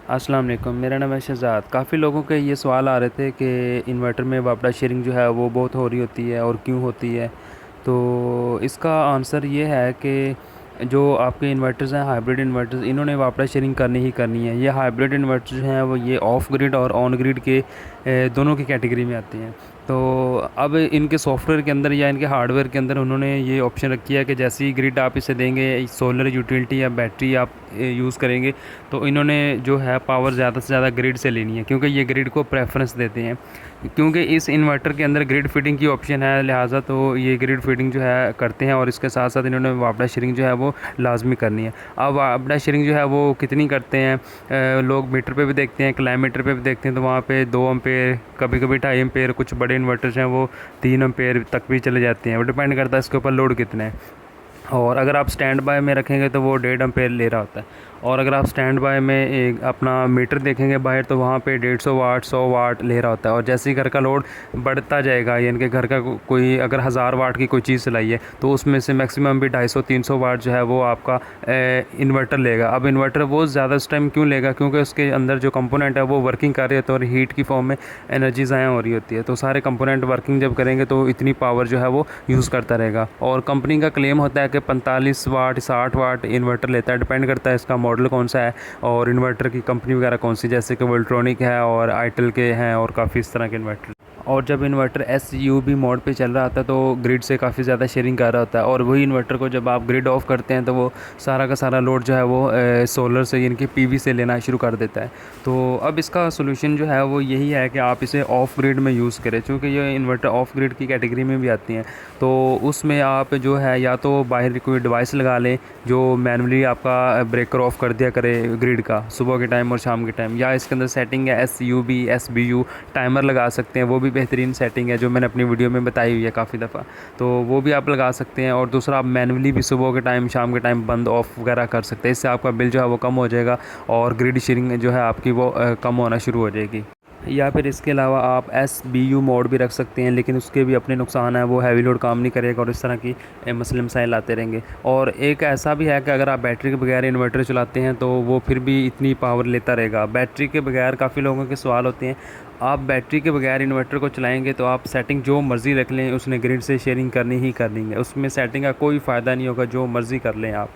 अस्सलाम वालेकुम। मेरा नाम है शहज़ाद। काफ़ी लोगों के ये सवाल आ रहे थे कि इन्वर्टर में वापडा शेयरिंग जो है वो बहुत हो रही होती है और क्यों होती है। तो इसका आंसर ये है कि जो आपके इन्वर्टर्स हैं, हाइब्रिड इन्वर्टर्स, इन्होंने वापडा शेयरिंग करनी ही करनी है। ये हाइब्रिड इन्वर्टर्स जो हैं वो ये ऑफ ग्रिड और ऑन ग्रिड के दोनों की कैटेगरी में आती हैं। तो अब इनके सॉफ्टवेयर के अंदर या इनके हार्डवेयर के अंदर उन्होंने ये ऑप्शन रखी है कि जैसी ही ग्रिड आप इसे देंगे, सोलर यूटिलिटी या बैटरी आप यूज़ करेंगे, तो इन्होंने जो है पावर ज़्यादा से ज़्यादा ग्रिड से लेनी है, क्योंकि ये ग्रिड को प्रेफरेंस देते हैं। क्योंकि इस इन्वर्टर के अंदर ग्रिड फिटिंग की ऑप्शन है, लिहाजा तो ये ग्रिड फिटिंग जो है करते हैं, और इसके साथ साथ इन्होंने वापडा शेयरिंग जो है वो लाजमी करनी है। अब वापडा शेयरिंग जो है वो कितनी करते हैं, लोग मीटर पे भी देखते हैं, क्लाइमीटर पे भी देखते हैं, तो वहाँ पे 2 एम्पेयर, कभी कभी 2.5 एम्पेयर, कुछ बड़े इन्वर्टर्स हैं वो 3 एम्पेयर तक भी चले जाते हैं। वो डिपेंड करता है इसके ऊपर लोड कितना है। और अगर आप स्टैंड बाय में रखेंगे तो वो 1.5 एम्पेयर ले रहा होता है। और अगर आप स्टैंड बाय में एक अपना मीटर देखेंगे बाहर, तो वहाँ पे 150 वाट, 100 वाट ले रहा होता है। और जैसे ही घर का लोड बढ़ता जाएगा, यानी कि घर का कोई अगर 1000 वाट की कोई चीज़ चलाई है, तो उसमें से मैक्सिमम भी 250-300 वाट जो है वो आपका इन्वर्टर लेगा। अब इन्वर्टर वो ज़्यादा उस टाइम क्यों लेगा, क्योंकि उसके अंदर जो कंपोनेंट है वो वर्किंग कर रहे होते हैं और हीट की फॉर्म में एनर्जी ज़ाया हो रही होती है। तो सारे कंपोनेंट वर्किंग जब करेंगे तो इतनी पावर जो है वो यूज़ करता रहेगा। और कंपनी का क्लेम होता है कि 45 वाट, 60 वाट इन्वर्टर लेता है। डिपेंड करता है इसका मॉडल कौन सा है और इन्वर्टर की कंपनी वगैरह कौन सी, जैसे कि वोल्ट्रॉनिक है और आईटेल के हैं और काफ़ी इस तरह के इन्वर्टर। और जब इन्वर्टर SUB मोड पे चल रहा होता है तो ग्रिड से काफ़ी ज़्यादा शेयरिंग कर रहा होता है, और वही इन्वर्टर को जब आप ग्रिड ऑफ करते हैं तो वो सारा का सारा लोड जो है वो सोलर से, यानी कि PV से लेना शुरू कर देता है। तो अब इसका सोल्यूशन जो है वो यही है कि आप इसे ऑफ ग्रिड में यूज़ करें, क्योंकि ये इन्वर्टर ऑफ ग्रिड की कैटेगरी में भी आती हैं। तो उसमें आप जो है या तो बाहर कोई डिवाइस लगा लें जो मैनुअली आपका ब्रेकर ऑफ कर दिया करे ग्रिड का सुबह के टाइम और शाम के टाइम, या इसके अंदर सेटिंग है SUB, SBU टाइमर लगा सकते हैं। वो भी बेहतरीन सेटिंग है जो मैंने अपनी वीडियो में बताई हुई है काफ़ी दफ़ा, तो वो भी आप लगा सकते हैं। और दूसरा, आप मैनुअली भी सुबह के टाइम, शाम के टाइम बंद ऑफ वगैरह कर सकते हैं। इससे आपका बिल जो है वो कम हो जाएगा और ग्रिड शेयरिंग जो है आपकी वो कम होना शुरू हो जाएगी। या फिर इसके अलावा आप SBU मोड भी रख सकते हैं, लेकिन उसके भी अपने नुकसान हैं, वो हैवी लोड काम नहीं करेगा और इस तरह की मसले मसाइल आते रहेंगे। और एक ऐसा भी है कि अगर आप बैटरी के बगैर इन्वर्टर चलाते हैं तो वो फिर भी इतनी पावर लेता रहेगा। बैटरी के बगैर काफ़ी लोगों के सवाल होते हैं। आप बैटरी के बगैर इन्वर्टर को चलाएंगे तो आप सेटिंग जो मर्ज़ी रख लें, उसने ग्रिड से शेयरिंग करनी ही करनी है, उसमें सेटिंग का कोई फ़ायदा नहीं होगा, जो मर्ज़ी कर लें आप।